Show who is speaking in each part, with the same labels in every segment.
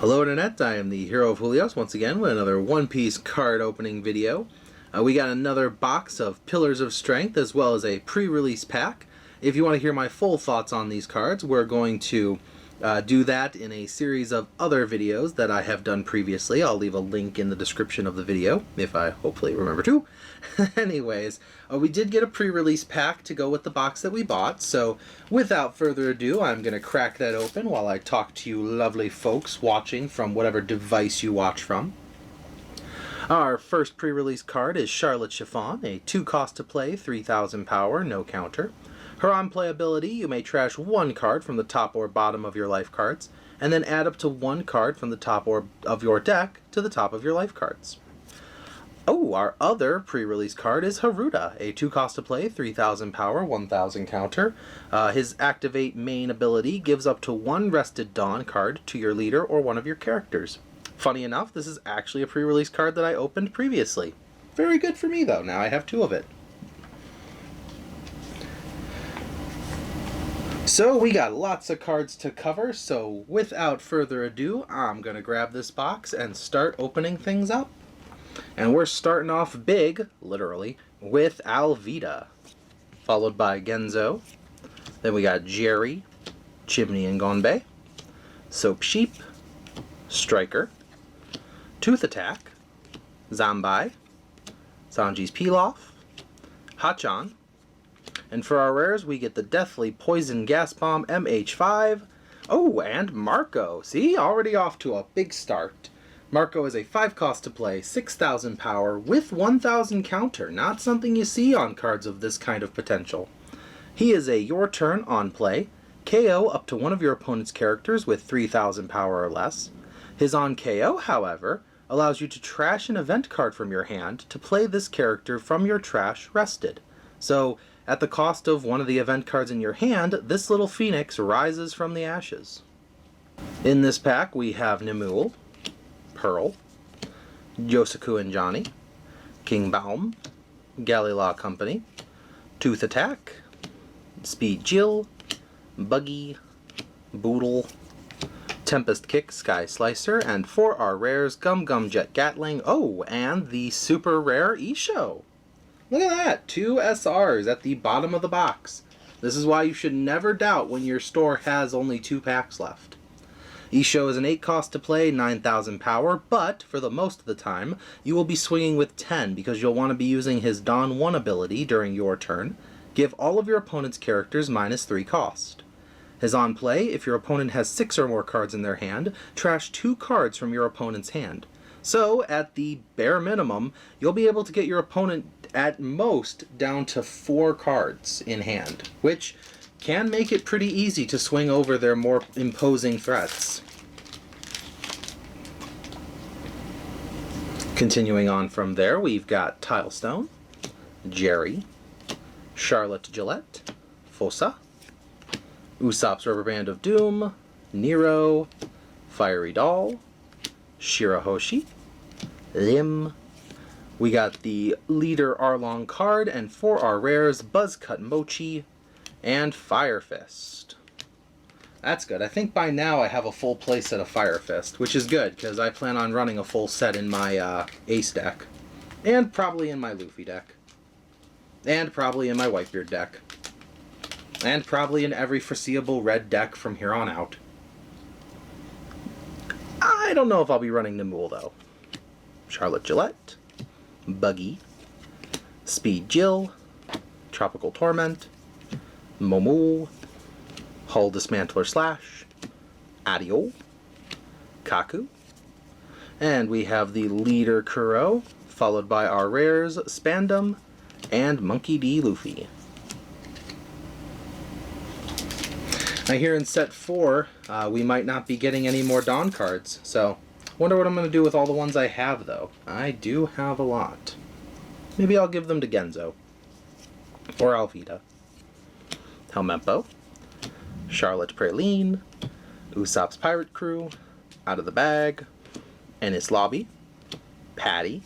Speaker 1: Hello Internet, I am the Hero of Julios once again with another One Piece card opening video. We got another box of Pillars of Strength as well as a pre-release pack. If you want to hear my full thoughts on these cards, we're going to do that in a series of other videos that I have done previously. I'll leave a link in the description of the video, if I hopefully remember to. Anyways, we did get a pre-release pack to go with the box that we bought, so without further ado, I'm going to crack that open while I talk to you lovely folks watching from whatever device you watch from. Our first pre-release card is Charlotte Chiffon, a 2 cost to play, 3000 power, no counter. Her on-play ability, you may trash 1 card from the top or bottom of your life cards, and then add up to 1 card from the top of your deck to the top of your life cards. Oh, our other pre-release card is Haruta, a 2 cost to play, 3000 power, 1000 counter. His activate main ability gives up to 1 Rested Dawn card to your leader or one of your characters. Funny enough, this is actually a pre-release card that I opened previously. Very good for me though, now I have 2 of it. So we got lots of cards to cover, so without further ado, I'm going to grab this box and start opening things up. And we're starting off big, literally, with Alvida, followed by Genzo. Then we got Jerry, Chimney and Gonbei, Soap Sheep, Striker, Tooth Attack, Zambai, Sanji's Pilaf, Hachan, and for our rares we get the Deathly Poison Gas Bomb MH5. Oh, and Marco. See, already off to a big start. Marco is a 5 cost to play, 6000 power with 1000 counter. Not something you see on cards of this kind of potential. He is a your turn on play, KO up to one of your opponent's characters with 3000 power or less. His on KO, however, allows you to trash an event card from your hand to play this character from your trash rested. So, at the cost of one of the event cards in your hand, this little phoenix rises from the ashes. In this pack we have Nimue, Pearl, Yosaku and Johnny, King Baum, Galila Company, Tooth Attack, Speed Jill, Buggy, Boodle, Tempest Kick, Sky Slicer, and for our rares, Gum Gum Jet Gatling, oh, and the super rare Isho. Look at that, 2 SRs at the bottom of the box. This is why you should never doubt when your store has only 2 packs left. Isho is an 8 cost to play, 9000 power, but for the most of the time, you will be swinging with 10 because you'll want to be using his Dawn 1 ability during your turn. Give all of your opponent's characters -3 cost. His on play, if your opponent has 6 or more cards in their hand, trash 2 cards from your opponent's hand. So, at the bare minimum, you'll be able to get your opponent at most down to 4 cards in hand, which can make it pretty easy to swing over their more imposing threats. Continuing on from there, we've got Tilestone, Jerry, Charlotte Gillette, Fossa, Usopp's Rubber Band of Doom, Nero, Fiery Doll, Shirahoshi, Lim. We got the Leader Arlong card, and for our rares, Buzzcut Mochi and Fire Fist. That's good. I think by now I have a full playset of Fire Fist, which is good because I plan on running a full set in my Ace deck, and probably in my Luffy deck, and probably in my Whitebeard deck, and probably in every foreseeable red deck from here on out. I don't know if I'll be running Nimue though. Charlotte Gillette, Buggy, Speed Jill, Tropical Torment, Momu, Hull Dismantler Slash, Adio, Kaku, and we have the Leader Kuro, followed by our rares Spandam and Monkey D. Luffy. Now here in set 4, we might not be getting any more Dawn cards, so wonder what I'm going to do with all the ones I have though. I do have a lot. Maybe I'll give them to Genzo. Or Alvida. Helmeppo, Charlotte Praline, Usopp's Pirate Crew, Out of the Bag, Ennis Lobby, Patty,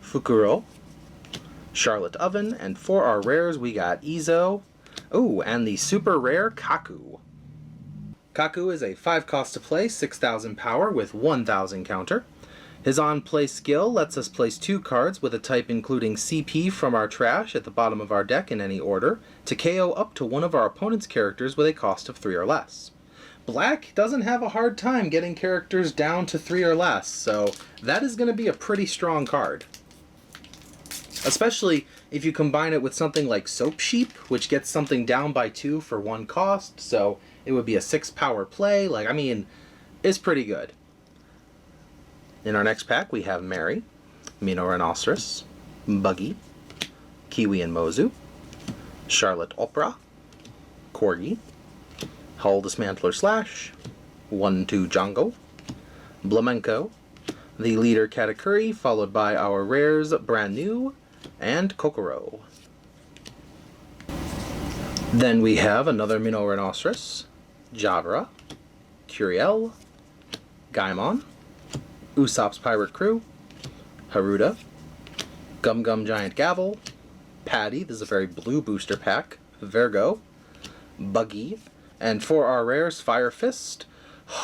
Speaker 1: Fukuro, Charlotte Oven, and for our rares we got Izo, oh, and the super rare Kaku. Kaku is a 5 cost to play, 6,000 power with 1,000 counter. His on-play skill lets us place 2 cards with a type including CP from our trash at the bottom of our deck in any order to KO up to one of our opponent's characters with a cost of 3 or less. Black doesn't have a hard time getting characters down to 3 or less, so that is going to be a pretty strong card. Especially if you combine it with something like Soap Sheep, which gets something down by 2 for 1 cost, so it would be a 6 power play. Like, I mean, it's pretty good. In our next pack, we have Mary, Rhinoceros, Buggy, Kiwi and Mozu, Charlotte Opera, Corgi, Hull Dismantler Slash, 1/2 Jungle, Blamenco, the leader Katakuri, followed by our rares Brand New and Kokoro. Then we have another Rhinoceros, Javra, Curiel, Gaimon, Usopp's Pirate Crew, Haruda, Gum Gum Giant Gavel, Patty, this is a very blue booster pack, Virgo, Buggy, and for our rares, Fire Fist.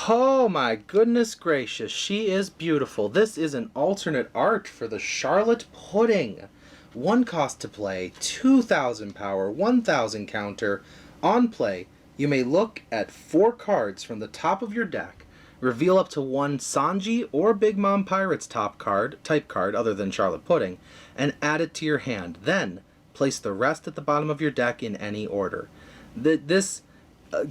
Speaker 1: Oh my goodness gracious, she is beautiful. This is an alternate art for the Charlotte Pudding. 1 cost to play, 2,000 power, 1,000 counter. On play, you may look at 4 cards from the top of your deck, reveal up to 1 Sanji or Big Mom Pirate's type card other than Charlotte Pudding, and add it to your hand. Then, place the rest at the bottom of your deck in any order. This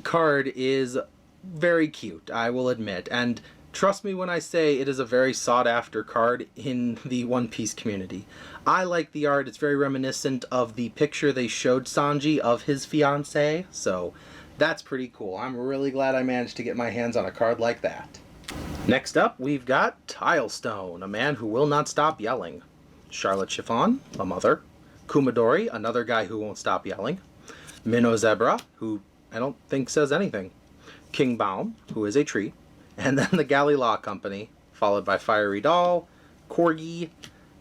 Speaker 1: card is very cute, I will admit, and trust me when I say it is a very sought-after card in the One Piece community. I like the art. It's very reminiscent of the picture they showed Sanji of his fiancée, so that's pretty cool. I'm really glad I managed to get my hands on a card like that. Next up, we've got Tilestone, a man who will not stop yelling. Charlotte Chiffon, a mother. Kumadori, another guy who won't stop yelling. Minnow Zebra, who I don't think says anything. King Baum, who is a tree. And then the Galley Law Company, followed by Fiery Doll, Corgi,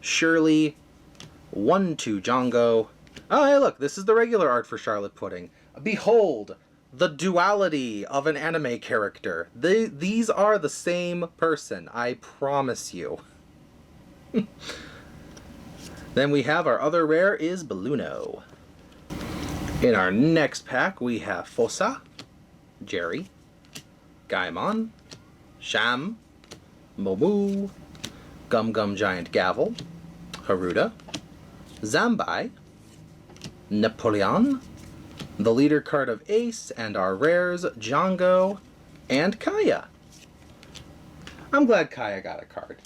Speaker 1: Shirley, 1/2 Django. Oh, hey, look, this is the regular art for Charlotte Pudding. Behold, the duality of an anime character. These are the same person, I promise you. Then we have our other rare is Balluno. In our next pack, we have Fossa, Jerry, Gaimon, Sham, Momu, Gum Gum Giant Gavel, Haruda, Zambai, Napoleon, the leader card of Ace, and our rares, Django, and Kaya. I'm glad Kaya got a card.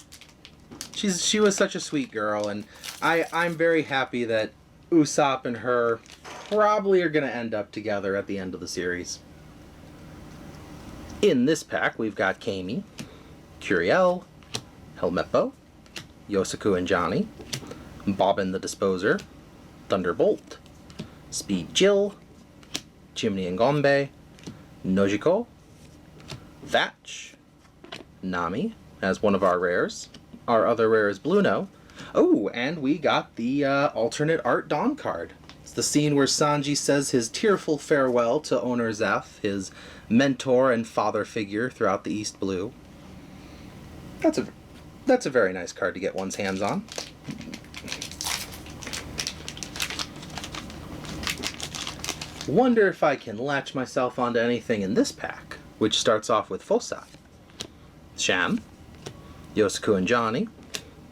Speaker 1: She was such a sweet girl, and I'm very happy that Usopp and her probably are going to end up together at the end of the series. In this pack, we've got Kami, Curiel, Helmeppo, Yosaku and Johnny, Bobbin the Disposer, Thunderbolt, Speed Jill, Chimney and Gombe, Nojiko, Thatch, Nami as one of our rares. Our other rare is Bluno. Oh, and we got the alternate art Dawn card. It's the scene where Sanji says his tearful farewell to Owner Zeph, his mentor and father figure throughout the East Blue. That's a very nice card to get one's hands on. Wonder if I can latch myself onto anything in this pack, which starts off with Fossa, Sham, Yosaku and Johnny,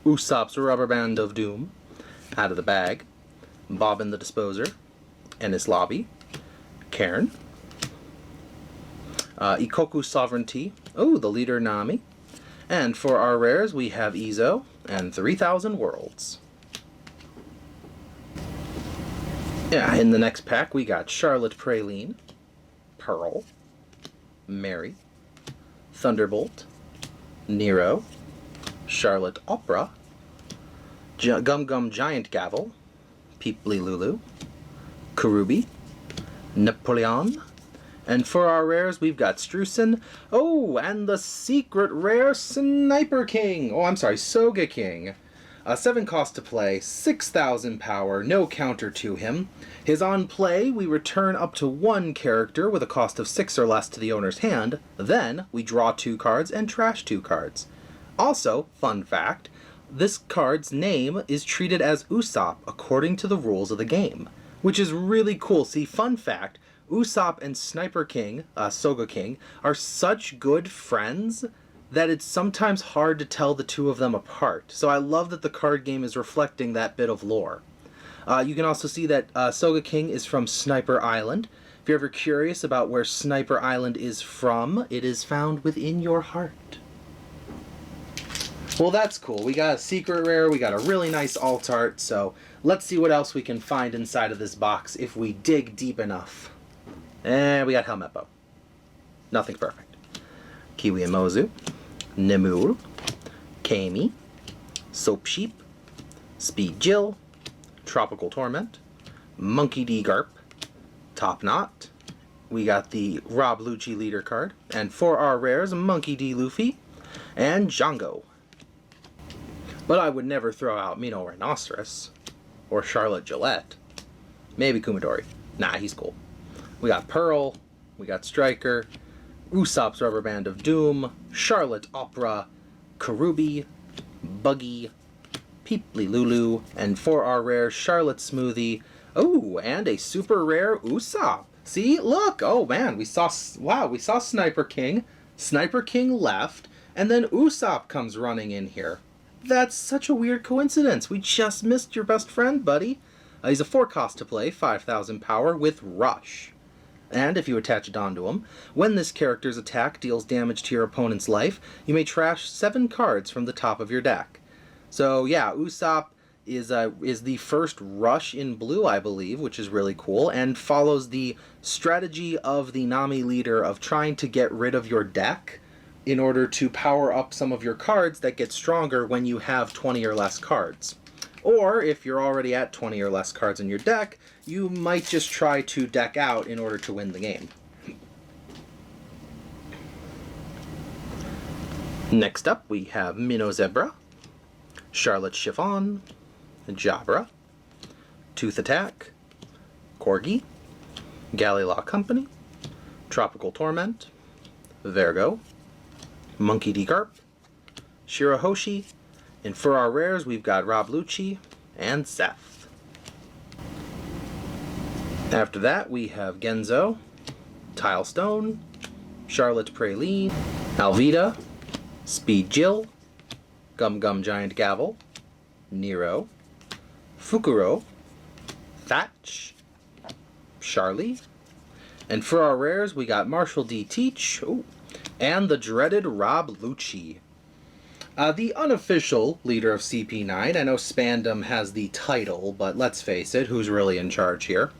Speaker 1: Usopp's Rubber Band of Doom, Out of the Bag, Bobbin the Disposer, Ennis Lobby, Cairn, Ikoku Sovereignty, oh, the leader Nami, and for our rares we have Izo and 3,000 Worlds. Yeah, in the next pack we got Charlotte Praline, Pearl, Mary, Thunderbolt, Nero, Charlotte Opera, Gum Gum Giant Gavel, Peeply Lulu, Karubi, Napoleon, and for our rares we've got Strusen, oh, and the secret rare Sniper King, oh I'm sorry, Soga King. 7 cost to play, 6,000 power, no counter to him. His on play, we return up to 1 character with a cost of 6 or less to the owner's hand. Then we draw 2 cards and trash 2 cards. Also, fun fact, this card's name is treated as Usopp according to the rules of the game, which is really cool. See, fun fact, Usopp and Sniper King, Soga King, are such good friends that it's sometimes hard to tell the two of them apart. So I love that the card game is reflecting that bit of lore. You can also see that Soga King is from Sniper Island. If you're ever curious about where Sniper Island is from, it is found within your heart. Well, that's cool. We got a secret rare, we got a really nice alt art, so let's see what else we can find inside of this box if we dig deep enough. And we got Helmeppo. Nothing's perfect. Kiwi and Mozu. Nemul, Kami, Soap Sheep, Speed Jill, Tropical Torment, Monkey D. Garp, Top Knot. We got the Rob Lucci leader card. And for our rares, Monkey D. Luffy and Django. But I would never throw out Mino Rhinoceros or Charlotte Gillette. Maybe Kumadori. Nah, he's cool. We got Pearl, we got Striker, Usopp's Rubber Band of Doom, Charlotte Opera, Karubi, Buggy, Peeply Lulu, and for our rare Charlotte Smoothie. Oh, and a super rare Usopp. See, look, oh man, we saw Sniper King. Sniper King left, and then Usopp comes running in here. That's such a weird coincidence. We just missed your best friend, buddy. He's a 4 cost to play, 5,000 power with Rush. And if you attach a Don to him, when this character's attack deals damage to your opponent's life, you may trash 7 cards from the top of your deck. So yeah, Usopp is the first Rush in blue, I believe, which is really cool, and follows the strategy of the Nami leader of trying to get rid of your deck in order to power up some of your cards that get stronger when you have 20 or less cards. Or, if you're already at 20 or less cards in your deck, you might just try to deck out in order to win the game. Next up, we have Minnow Zebra, Charlotte Chiffon, Jabra, Tooth Attack, Corgi, Galley Law Company, Tropical Torment, Vergo, Monkey D. Garp, Shirahoshi, and for our rares, we've got Rob Lucci and Seth. After that, we have Genzo, Tilestone, Charlotte Praline, Alvida, Speed Jill, Gum Gum Giant Gavel, Nero, Fukuro, Thatch, Charlie, and for our rares, we got Marshall D. Teach, and the dreaded Rob Lucci. The unofficial leader of CP9, I know Spandom has the title, but let's face it, who's really in charge here?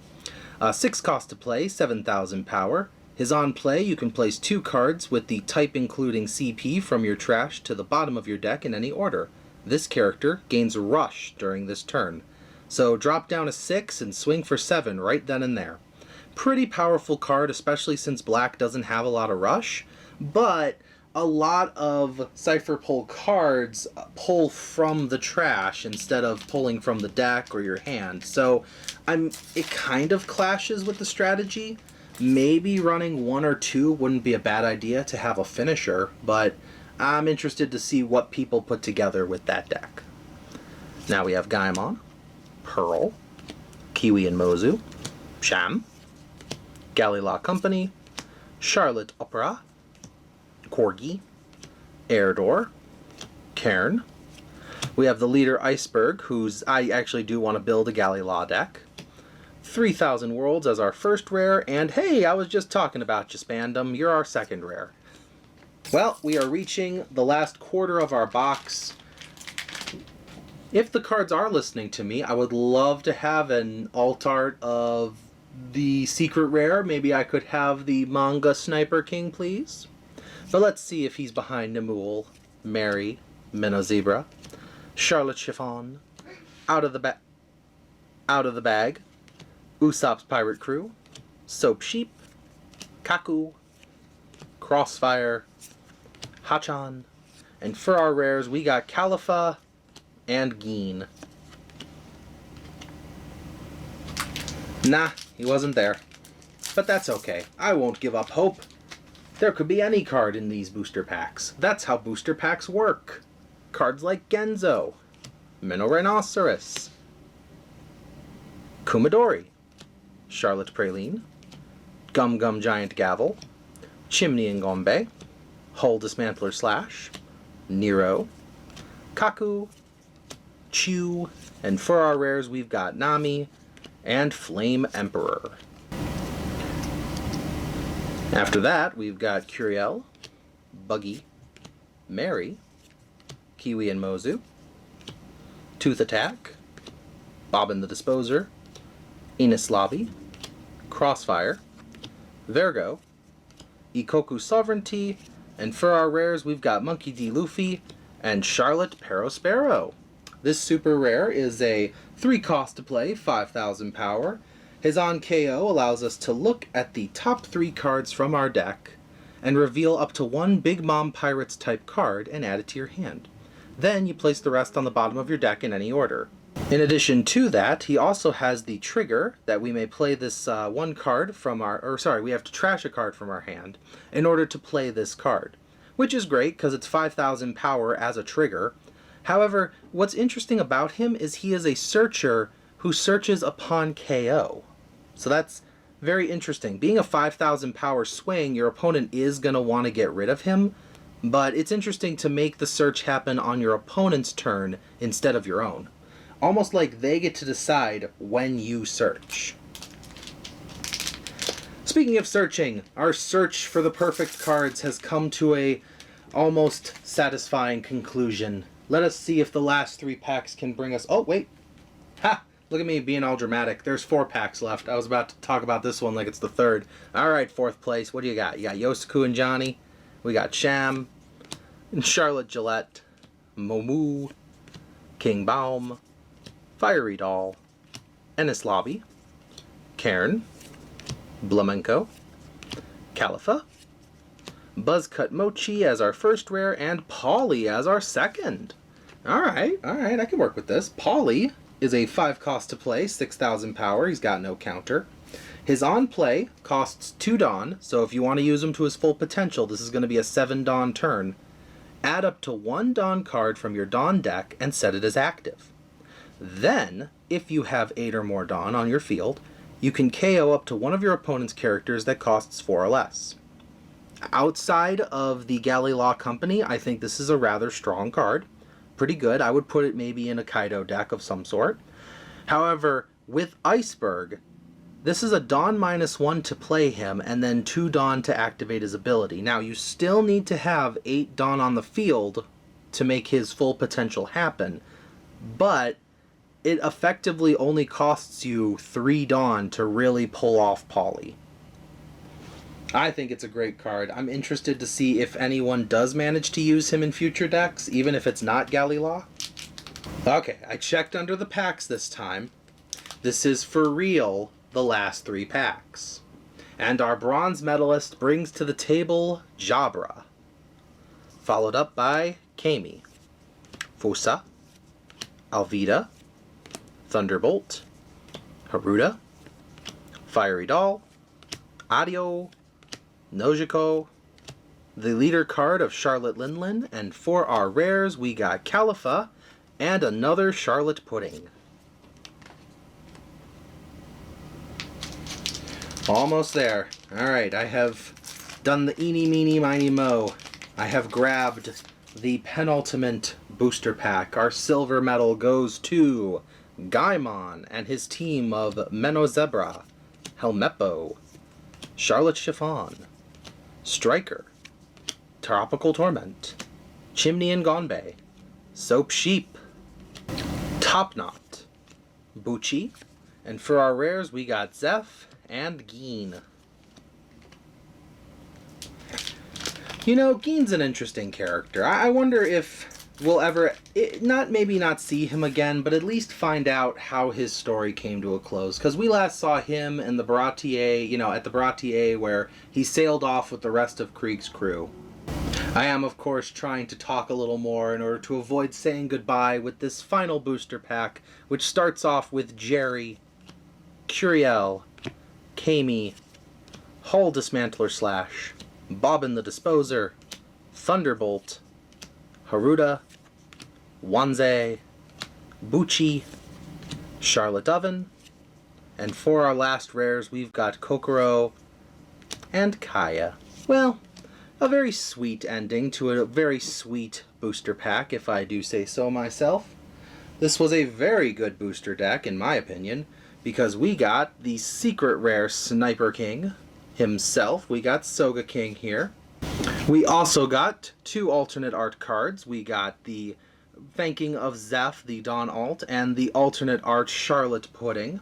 Speaker 1: 6 cost to play, 7,000 power. His on play, you can place 2 cards with the type including CP from your trash to the bottom of your deck in any order. This character gains Rush during this turn. So drop down a 6 and swing for 7 right then and there. Pretty powerful card, especially since black doesn't have a lot of Rush, but a lot of Cypher Pull cards pull from the trash instead of pulling from the deck or your hand. So it kind of clashes with the strategy. Maybe running 1 or 2 wouldn't be a bad idea to have a finisher, but I'm interested to see what people put together with that deck. Now we have Gaimon, Pearl, Kiwi and Mozu, Sham, Galley Law Company, Charlotte Opera, Corgi, Erdor, Cairn. We have the leader Iceberg, I actually do want to build a Galley Law deck. 3,000 Worlds as our first rare, and hey, I was just talking about you, Spandom, you're our second rare. Well, we are reaching the last quarter of our box. If the cards are listening to me, I would love to have an alt art of the secret rare. Maybe I could have the manga Sniper King, please. But let's see if he's behind Nemul, Mary, Minnow Zebra, Charlotte Chiffon, out of the bag, Usopp's Pirate Crew, Soap Sheep, Kaku, Crossfire, Hachan, and for our rares we got Califa, and Geen. Nah, he wasn't there. But that's okay. I won't give up hope. There could be any card in these booster packs. That's how booster packs work. Cards like Genzo, Minorhinoceros, Kumadori, Charlotte Praline, Gum Gum Giant Gavel, Chimney and Gombe, Hull Dismantler Slash, Nero, Kaku, Chew, and for our rares we've got Nami and Flame Emperor. After that we've got Curiel, Buggy, Mary, Kiwi and Mozu, Tooth Attack, Bobbin the Disposer, Enos Lobby, Crossfire, Virgo, Ikoku Sovereignty, and for our rares we've got Monkey D. Luffy and Charlotte Perospero. This super rare is a 3 cost to play, 5,000 power. His on KO allows us to look at the top 3 cards from our deck and reveal up to 1 Big Mom Pirates type card and add it to your hand. Then you place the rest on the bottom of your deck in any order. In addition to that, he also has the trigger that we may play this one card from we have to trash a card from our hand in order to play this card, which is great because it's 5,000 power as a trigger. However, what's interesting about him is he is a searcher who searches upon KO. So that's very interesting. Being a 5,000 power swing, your opponent is going to want to get rid of him, but it's interesting to make the search happen on your opponent's turn instead of your own. Almost like they get to decide when you search. Speaking of searching, our search for the perfect cards has come to a almost satisfying conclusion. Let us see if the last 3 packs can bring us... Oh, wait. Ha! Look at me being all dramatic. There's 4 packs left. I was about to talk about this one like it's the 3rd. Alright, 4th place. What do you got? You got Yosuku and Johnny. We got Sham. And Charlotte Gillette. Momu. King Baum. Fiery Doll. Enos Lobby. Cairn. Blamenko. Califa. Buzzcut Mochi as our first rare, and Polly as our second. Alright, I can work with this. Polly is a 5 cost to play, 6,000 power, he's got no counter. His on play costs 2 Dawn, so if you want to use him to his full potential, this is going to be a 7 Dawn turn. Add up to 1 Dawn card from your Dawn deck and set it as active. Then, if you have 8 or more Dawn on your field, you can KO up to one of your opponent's characters that costs 4 or less. Outside of the Galley Law Company, I think this is a rather strong card. Pretty good. I would put it maybe in a Kaido deck of some sort. However, with Iceberg, this is a Dawn -1 to play him, and then 2 Dawn to activate his ability. Now, you still need to have 8 Dawn on the field to make his full potential happen, but it effectively only costs you 3 Dawn to really pull off Polly. I think it's a great card. I'm interested to see if anyone does manage to use him in future decks, even if it's not Galley Law. Okay, I checked under the packs this time. This is for real the last 3 packs. And our bronze medalist brings to the table Jabra, followed up by Kami, Fusa, Alvida, Thunderbolt, Haruda, Fiery Doll, Adio, Nojiko, the leader card of Charlotte Linlin, and for our rares we got Califa and another Charlotte Pudding. Almost there. Alright, I have done the eeny, meeny, miny, mo. I have grabbed the penultimate booster pack. Our silver medal goes to Gaimon and his team of Menozebra, Helmeppo, Charlotte Chiffon, Striker, Tropical Torment, Chimney and Gonbei, Soap Sheep, Topknot, Bucci, and for our rares we got Zeph and Geen. You know, Geen's an interesting character. I wonder if we'll ever, maybe not see him again, but at least find out how his story came to a close. Because we last saw him in the Baratier, at the Baratier where he sailed off with the rest of Krieg's crew. I am, of course, trying to talk a little more in order to avoid saying goodbye with this final booster pack, which starts off with Jerry, Curiel, Kami, Hull Dismantler Slash, Bobbin the Disposer, Thunderbolt, Haruda, Wanze, Bucci, Charlotte Oven, and for our last rares we've got Kokoro and Kaya. Well, a very sweet ending to a very sweet booster pack, if I do say so myself. This was a very good booster deck, in my opinion, because we got the secret rare Sniper King himself. We got Soga King here. We also got 2 alternate art cards. We got the Thanking of Zeph, the Dawn Alt, and the alternate art Charlotte Pudding,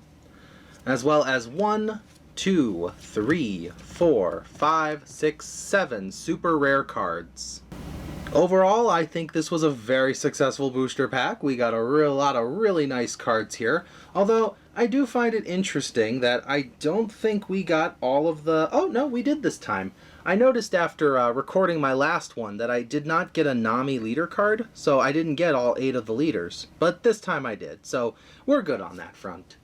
Speaker 1: as well as 1, 2, 3, 4, 5, 6, 7 super rare cards. Overall, I think this was a very successful booster pack. We got a lot of really nice cards here, although I do find it interesting that I don't think we got all of the... Oh, no, we did this time. I noticed after recording my last one that I did not get a Nami leader card, so I didn't get all 8 of the leaders. But this time I did, so we're good on that front.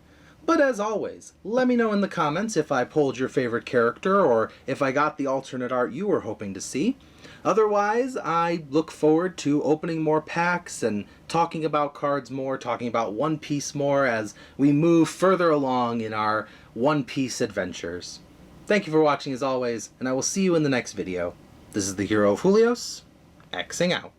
Speaker 1: But as always, let me know in the comments if I pulled your favorite character or if I got the alternate art you were hoping to see. Otherwise, I look forward to opening more packs and talking about cards more, talking about One Piece more as we move further along in our One Piece adventures. Thank you for watching as always, and I will see you in the next video. This is the Hero of Julios, Xing out.